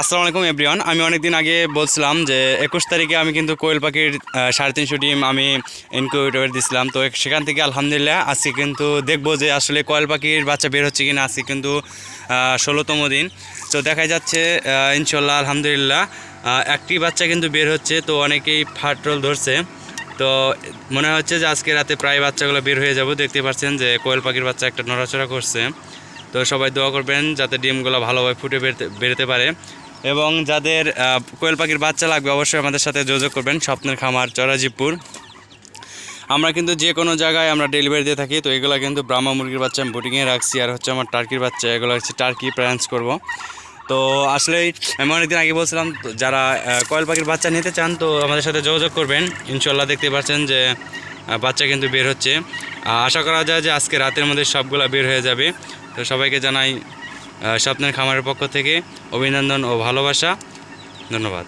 আসসালামু আলাইকুম এভরিওয়ান। আমি অনেকদিন আগে বলছিলাম যে 21 তারিখে আমি কিন্তু কোয়েল পাখির 350 ডিম আমি ইনকিউবেটরে দিছিলাম। তো সেখান থেকে আলহামদুলিল্লাহ আজকে কিন্তু দেখবো যে আসলে কোয়েল পাখির বাচ্চা বের হচ্ছে কিনা। আজকে কিন্তু 16তম দিন। তো দেখা যাচ্ছে ইনশাল্লাহ আলহামদুলিল্লাহ একটি বাচ্চা কিন্তু বের হচ্ছে। তো অনেকেই ফাটল ধরছে। তো মনে হচ্ছে যে আজকে রাতে প্রায় বাচ্চাগুলো বের হয়ে যাব। দেখতে পাচ্ছেন যে কোয়েল পাখির বাচ্চা একটা নড়াচড়া করছে। তো সবাই দোয়া করবেন যাতে ডিমগুলো ভালোভাবে ফুটে বেরোতে পারে। এবং যাদের কোয়েল পাখির বাচ্চা লাগবে অবশ্যই আমাদের সাথে যোগাযোগ করবেন। স্বপ্নের খামার, চরাজিপুর। আমরা কিন্তু যে কোনো জায়গায় আমরা ডেলিভারি দিয়ে থাকি। তো এগুলো কিন্তু ব্রাহ্মা মুরগির বাচ্চা আমি বুটিংয়ে রাখছি, আর হচ্ছে আমার টার্কির বাচ্চা, এগুলো হচ্ছে টার্কি প্যারেন্টস করব। তো আসলে আমি অনেকদিন আগে বলছিলাম যারা কোয়েল পাখির বাচ্চা নিতে চান তো আমাদের সাথে যোগাযোগ করবেন। ইনশাল্লাহ দেখতে পাচ্ছেন যে বাচ্চা কিন্তু বের হচ্ছে। আশা করা যায় যে আজকে রাতের মধ্যে সবগুলো বের হয়ে যাবে। তো সবাইকে জানাই স্বপ্নের খামারের পক্ষ থেকে অভিনন্দন ও ভালোবাসা। ধন্যবাদ।